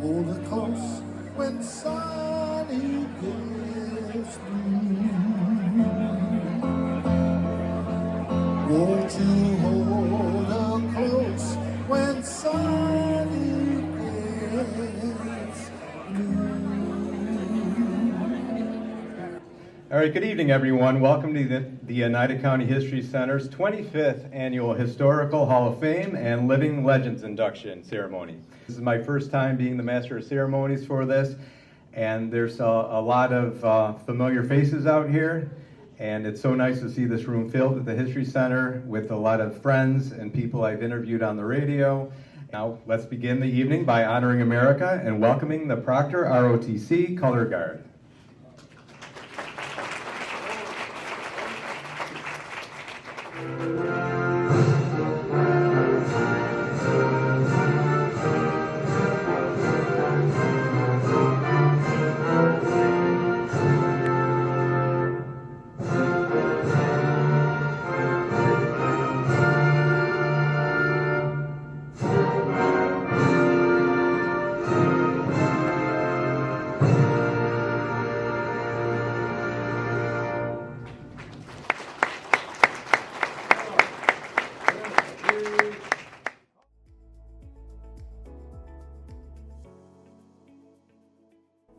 Hold her close when sunny gets blue. Won't you hold her close when sunny gets blue? All right, good evening, everyone. Welcome to the Oneida County History Center's 25th Annual Historical Hall of Fame and Living Legends Induction Ceremony. This is my first time being the Master of Ceremonies for this, and there's a lot of familiar faces out here, and it's so nice to see this room filled at the History Center with a lot of friends and people I've interviewed on the radio. Now, let's begin the evening by honoring America and welcoming the Proctor ROTC Color Guard.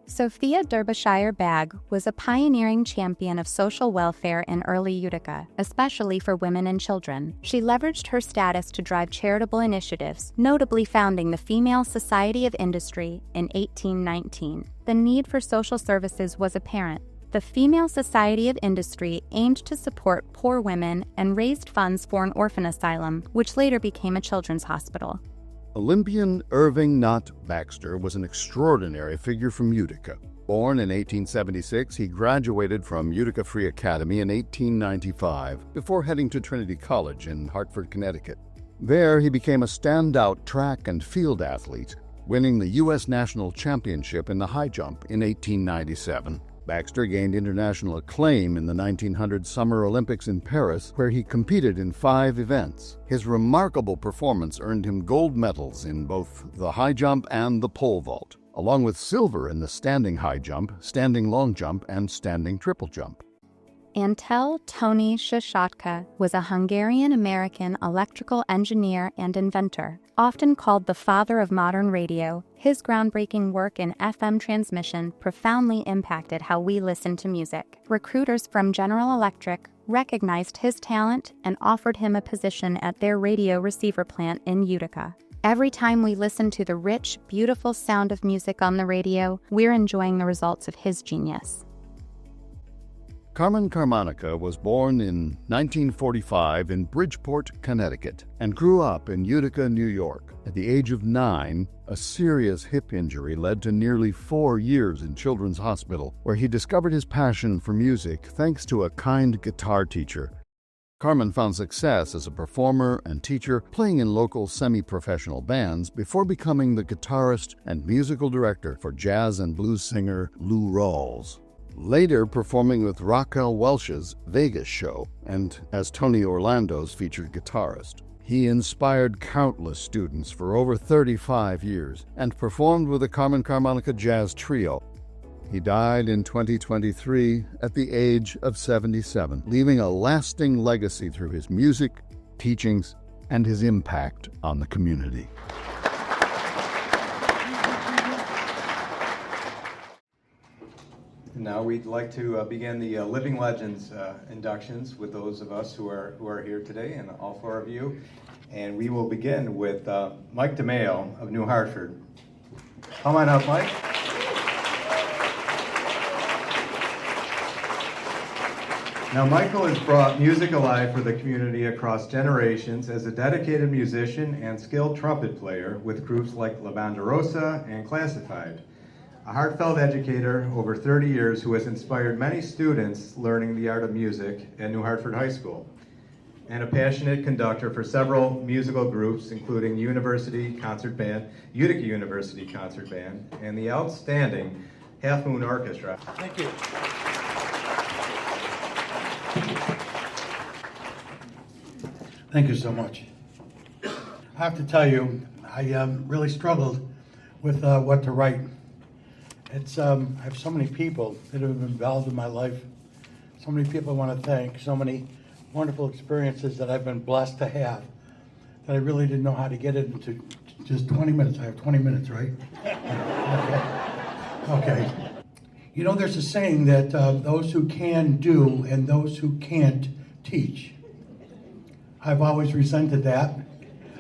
Sophia Derbyshire Bagg was a pioneering champion of social welfare in early Utica, especially for women and children. She leveraged her status to drive charitable initiatives, notably founding the Female Society of Industry in 1819. The need for social services was apparent. The Female Society of Industry aimed to support poor women and raised funds for an orphan asylum, which later became a children's hospital. Olympian Irving Baxter was an extraordinary figure from Utica. Born in 1876, he graduated from Utica Free Academy in 1895 before heading to Trinity College in Hartford, Connecticut. There, he became a standout track and field athlete, winning the U.S. National Championship in the high jump in 1897. Baxter gained international acclaim in the 1900 Summer Olympics in Paris, where he competed in 5 events. His remarkable performance earned him gold medals in both the high jump and the pole vault, along with silver in the standing high jump, standing long jump, and standing triple jump. Antal Csicsátka was a Hungarian-American electrical engineer and inventor, often called the father of modern radio. His groundbreaking work in FM transmission profoundly impacted how we listen to music. Recruiters from General Electric recognized his talent and offered him a position at their radio receiver plant in Utica. Every time we listen to the rich, beautiful sound of music on the radio, we're enjoying the results of his genius. Caramanica was born in 1945 in Bridgeport, Connecticut, and grew up in Utica, New York. At the age of 9, a serious hip injury led to nearly 4 years in Children's Hospital, where he discovered his passion for music thanks to a kind guitar teacher. Carmen found success as a performer and teacher, playing in local semi-professional bands before becoming the guitarist and musical director for jazz and blues singer Lou Rawls. Later performing with Raquel Welch's Vegas show and as Tony Orlando's featured guitarist. He inspired countless students for over 35 years and performed with the Caramanica Jazz Trio. He died in 2023 at the age of 77, leaving a lasting legacy through his music, teachings, and his impact on the community. Now we'd like to begin the Living Legends inductions with those of us who are here today, and all 4 of you. And we will begin with Mike DiMeo of New Hartford. Come on up, Mike. Now, Michael has brought music alive for the community across generations as a dedicated musician and skilled trumpet player with groups like La Banda Rosa and Classified. A heartfelt educator over 30 years who has inspired many students learning the art of music at New Hartford High School, and a passionate conductor for several musical groups, including University Concert Band, Utica University Concert Band, and the outstanding Half Moon Orchestra. Thank you. Thank you so much. I have to tell you, I really struggled with what to write. I have so many people that have been involved in my life, so many people I want to thank, so many wonderful experiences that I've been blessed to have, that I really didn't know how to get it into just 20 minutes. I have 20 minutes, right? Okay. You know, there's a saying that those who can do and those who can't teach. I've always resented that,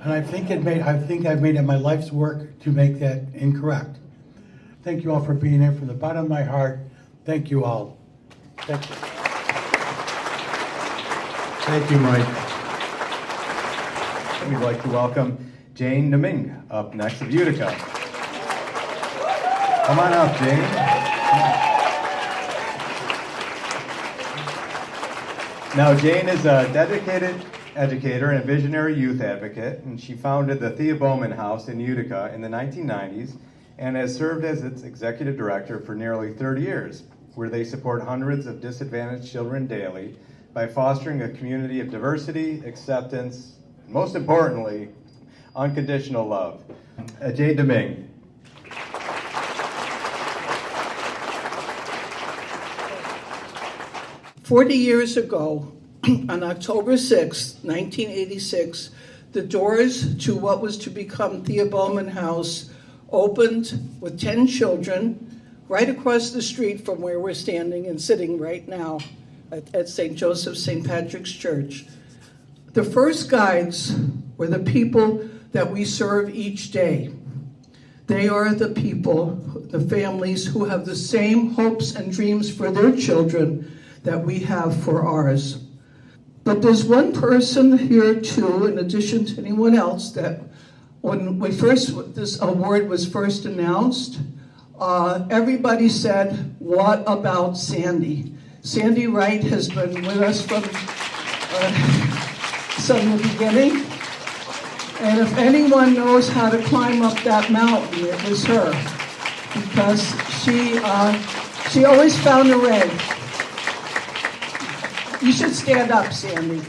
and I think I've made it my life's work to make that incorrect. Thank you all for being here from the bottom of my heart. Thank you all. Thank you. Thank you, Mike. We'd like to welcome Jane Domingue up next of Utica. Come on up, Jane. Now, Jane is a dedicated educator and a visionary youth advocate, and she founded the Thea Bowman House in Utica in the 1990s and has served as its executive director for nearly 30 years, where they support hundreds of disadvantaged children daily by fostering a community of diversity, acceptance, and most importantly, unconditional love. Jane Domingue. 40 years ago, on October 6, 1986, the doors to what was to become Thea Bowman House opened with 10 children right across the street from where we're standing and sitting right now at St. Joseph St. Patrick's Church. The first guides were the people that we serve each day. They are the people, the families who have the same hopes and dreams for their children that we have for ours. But there's one person here too, in addition to anyone else, that when this award was first announced, everybody said, "What about Sandy?" Sandy Wright has been with us from the beginning. And if anyone knows how to climb up that mountain, it was her, because she always found a way. You should stand up, Sandy.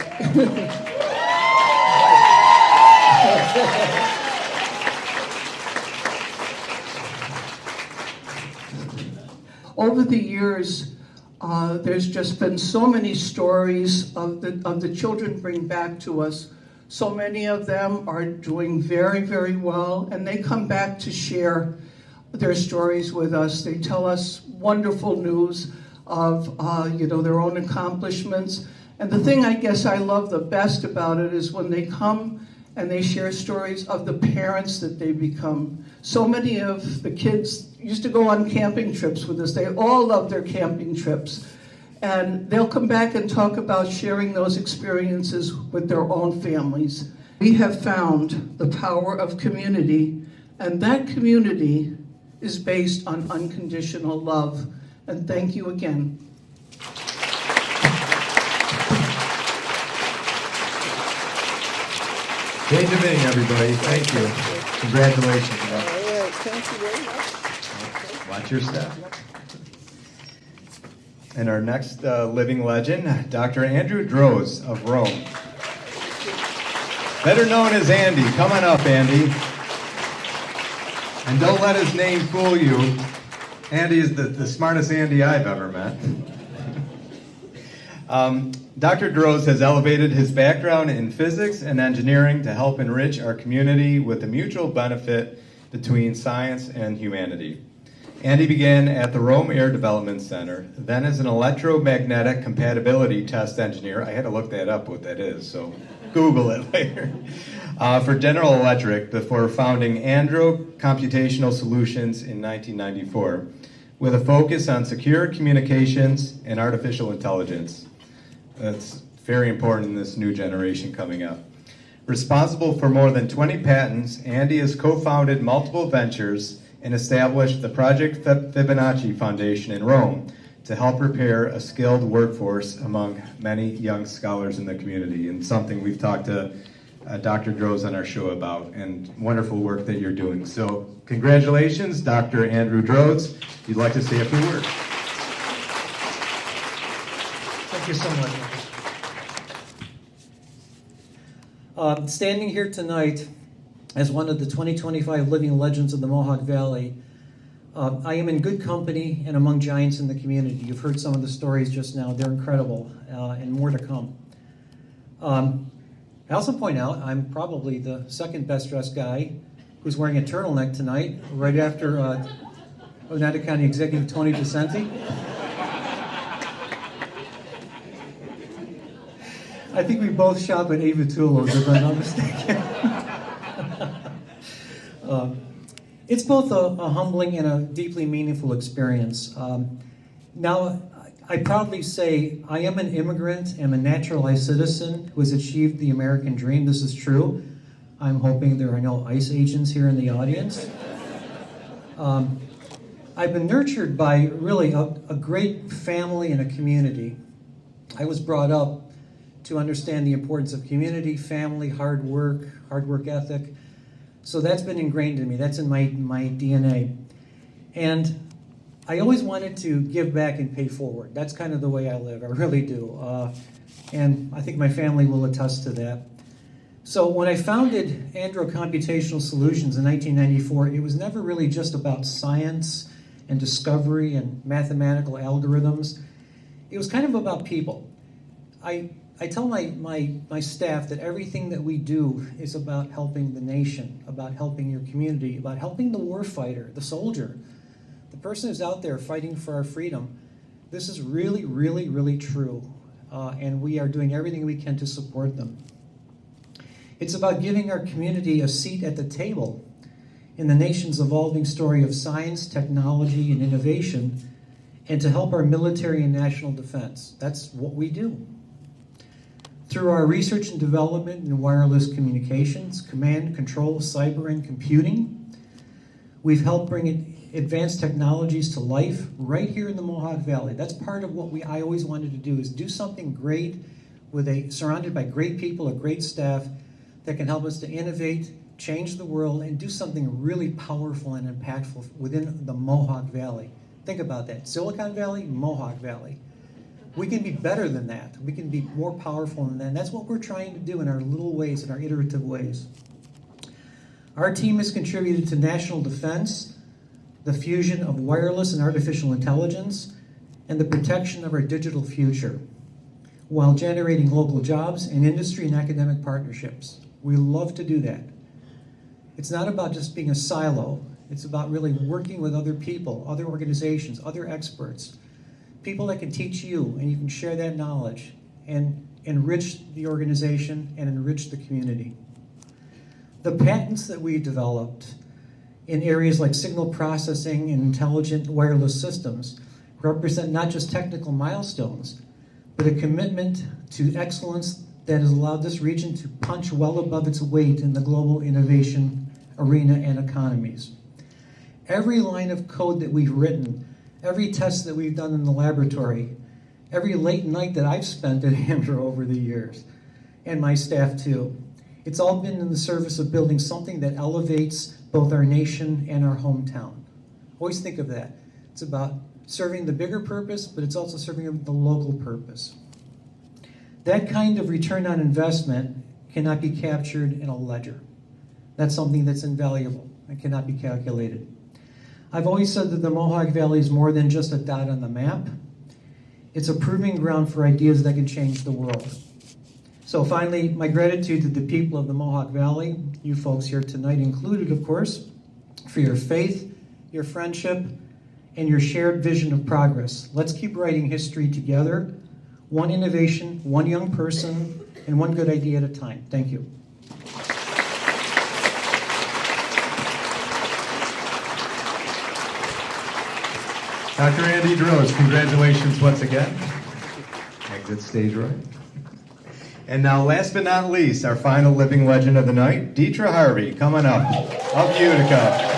Over the years, there's just been so many stories of the children bring back to us. So many of them are doing very, very well, and they come back to share their stories with us. They tell us wonderful news of their own accomplishments. And the thing I guess I love the best about it is when they come and they share stories of the parents that they become. So many of the kids used to go on camping trips with us. They all love their camping trips. And they'll come back and talk about sharing those experiences with their own families. We have found the power of community, and that community is based on unconditional love. And thank you again. Jane Domingue, everybody. Thank you. Congratulations. All right, thank you very much. Watch your step. And our next living legend, Dr. Andrew Drozd of Rome. Better known as Andy. Come on up, Andy. And don't let his name fool you. Andy is the smartest Andy I've ever met. Dr. Drozd has elevated his background in physics and engineering to help enrich our community with the mutual benefit between science and humanity. Andy began at the Rome Air Development Center, then as an electromagnetic compatibility test engineer. I had to look that up, what that is, so Google it later. For General Electric, before founding Andro Computational Solutions in 1994, with a focus on secure communications and artificial intelligence. That's very important in this new generation coming up. Responsible for more than 20 patents, Andy has co-founded multiple ventures and established the Project Fibonacci Foundation in Rome to help prepare a skilled workforce among many young scholars in the community, and something we've talked to Dr. Drozd on our show about, and wonderful work that you're doing. So congratulations, Dr. Andrew Drozd. If you'd like to say a few words. Thank you so much. Standing here tonight as one of the 2025 living legends of the Mohawk Valley, I am in good company and among giants in the community. You've heard some of the stories just now. They're incredible, and more to come. I also point out I'm probably the second best dressed guy who's wearing a turtleneck tonight, right after Oneida County Executive Tony DeCenti. I think we both shop at Ava Tulos, if I'm not mistaken. It's both a humbling and a deeply meaningful experience. Now, I proudly say I am an immigrant, am a naturalized citizen who has achieved the American dream. This is true. I'm hoping there are no ICE agents here in the audience. I've been nurtured by really a great family and a community. I was brought up to understand the importance of community, family, hard work ethic. So that's been ingrained in me. That's in my DNA. And I always wanted to give back and pay forward. That's kind of the way I live. I really do. And I think my family will attest to that. So when I founded Andro Computational Solutions in 1994, it was never really just about science and discovery and mathematical algorithms. It was kind of about people. I tell my staff that everything that we do is about helping the nation, about helping your community, about helping the warfighter, the soldier, the person who's out there fighting for our freedom. This is really, really, really true, and we are doing everything we can to support them. It's about giving our community a seat at the table in the nation's evolving story of science, technology, and innovation, and to help our military and national defense. That's what we do. Through our research and development in wireless communications, command, control, cyber, and computing, we've helped bring advanced technologies to life right here in the Mohawk Valley. That's part of what I always wanted to do, is do something great surrounded by great people, a great staff that can help us to innovate, change the world, and do something really powerful and impactful within the Mohawk Valley. Think about that. Silicon Valley, Mohawk Valley. We can be better than that. We can be more powerful than that. And that's what we're trying to do in our little ways, in our iterative ways. Our team has contributed to national defense, the fusion of wireless and artificial intelligence, and the protection of our digital future, while generating local jobs and industry and academic partnerships. We love to do that. It's not about just being a silo. It's about really working with other people, other organizations, other experts, people that can teach you, and you can share that knowledge and enrich the organization and enrich the community. The patents that we developed in areas like signal processing and intelligent wireless systems represent not just technical milestones, but a commitment to excellence that has allowed this region to punch well above its weight in the global innovation arena and economies. Every line of code that we've written, every test that we've done in the laboratory, every late night that I've spent at Andro over the years, and my staff too, it's all been in the service of building something that elevates both our nation and our hometown. Always think of that. It's about serving the bigger purpose, but it's also serving the local purpose. That kind of return on investment cannot be captured in a ledger. That's something that's invaluable and cannot be calculated. I've always said that the Mohawk Valley is more than just a dot on the map. It's a proving ground for ideas that can change the world. So finally, my gratitude to the people of the Mohawk Valley, you folks here tonight included, of course, for your faith, your friendship, and your shared vision of progress. Let's keep writing history together, one innovation, one young person, and one good idea at a time. Thank you. Dr. Andy Drozd, congratulations once again. Exit stage right. And now, last but not least, our final living legend of the night, Dietra Harvey, coming up, of Utica.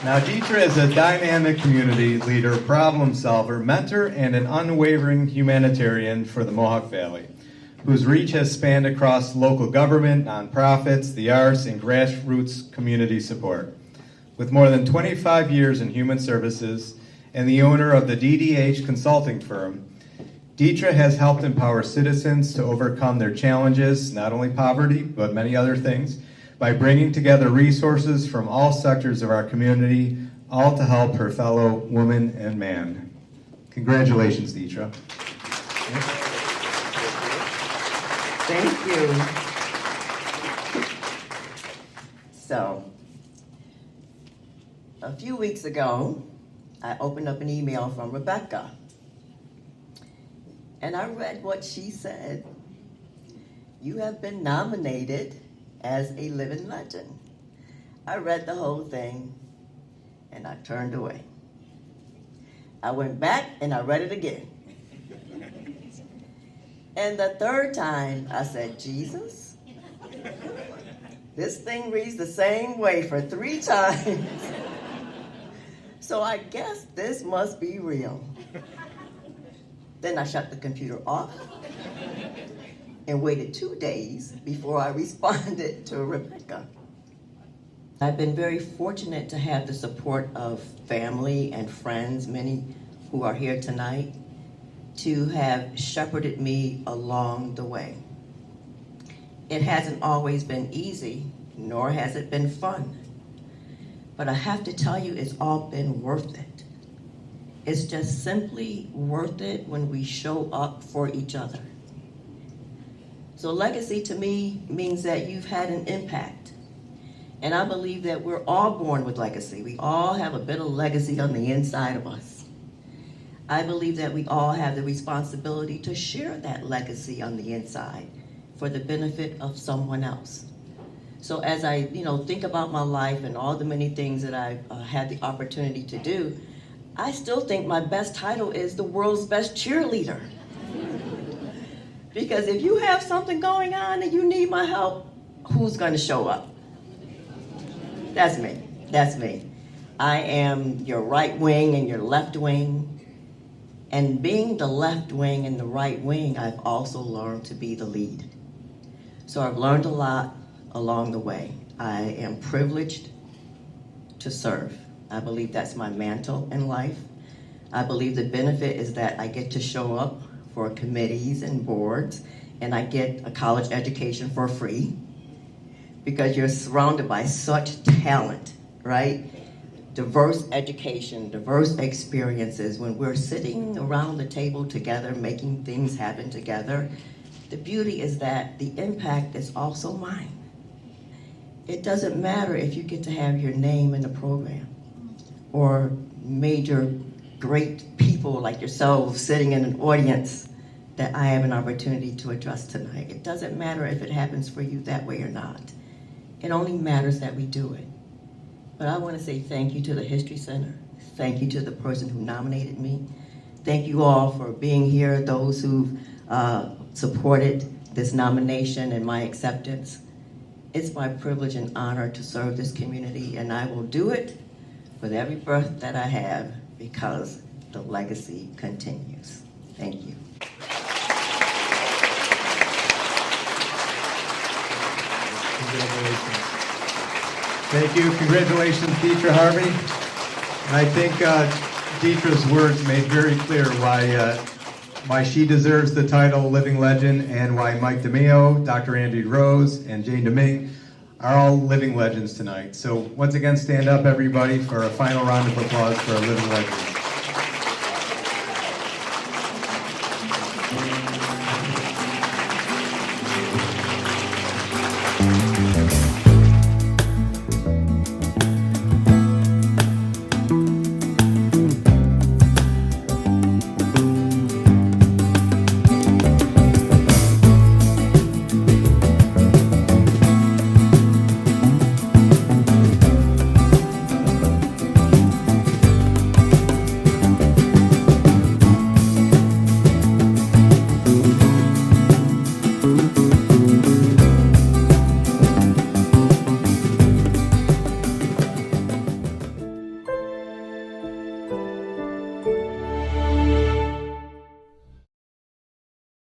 Now, Dietra is a dynamic community leader, problem solver, mentor, and an unwavering humanitarian for the Mohawk Valley, whose reach has spanned across local government, nonprofits, the arts, and grassroots community support. With more than 25 years in human services and the owner of the DDH consulting firm, Dietra has helped empower citizens to overcome their challenges, not only poverty, but many other things, by bringing together resources from all sectors of our community, all to help her fellow woman and man. Congratulations, Dietra. Thank you. So, a few weeks ago, I opened up an email from Rebecca, and I read what she said. You have been nominated as a living legend. I read the whole thing, and I turned away. I went back and I read it again. And the third time, I said, Jesus, this thing reads the same way for 3 times. So I guess this must be real. Then I shut the computer off and waited 2 days before I responded to Rebecca. I've been very fortunate to have the support of family and friends, many who are here tonight, to have shepherded me along the way. It hasn't always been easy, nor has it been fun. But I have to tell you, it's all been worth it. It's just simply worth it when we show up for each other. So legacy to me means that you've had an impact. And I believe that we're all born with legacy. We all have a bit of legacy on the inside of us. I believe that we all have the responsibility to share that legacy on the inside for the benefit of someone else. So as I, think about my life and all the many things that I've had the opportunity to do, I still think my best title is the world's best cheerleader. Because if you have something going on and you need my help, who's going to show up? That's me. That's me. I am your right wing and your left wing. And being the left wing and the right wing, I've also learned to be the lead. So I've learned a lot along the way. I am privileged to serve. I believe that's my mantle in life. I believe the benefit is that I get to show up for committees and boards, and I get a college education for free because you're surrounded by such talent, right? Diverse education, diverse experiences. When we're sitting around the table together, making things happen together, the beauty is that the impact is also mine. It doesn't matter if you get to have your name in the program or major great people like yourselves sitting in an audience that I have an opportunity to address tonight. It doesn't matter if it happens for you that way or not. It only matters that we do it. But I want to say thank you to the History Center. Thank you to the person who nominated me. Thank you all for being here, those who've supported this nomination and my acceptance. It's my privilege and honor to serve this community, and I will do it with every breath that I have because the legacy continues. Thank you. Congratulations. Thank you. Congratulations, Dietra Harvey. And I think Dietra's words made very clear why she deserves the title Living Legend and why Mike DiMeo, Dr. Andy Drozd, and Jane Domingue are all living legends tonight. So once again, stand up, everybody, for a final round of applause for our living legends.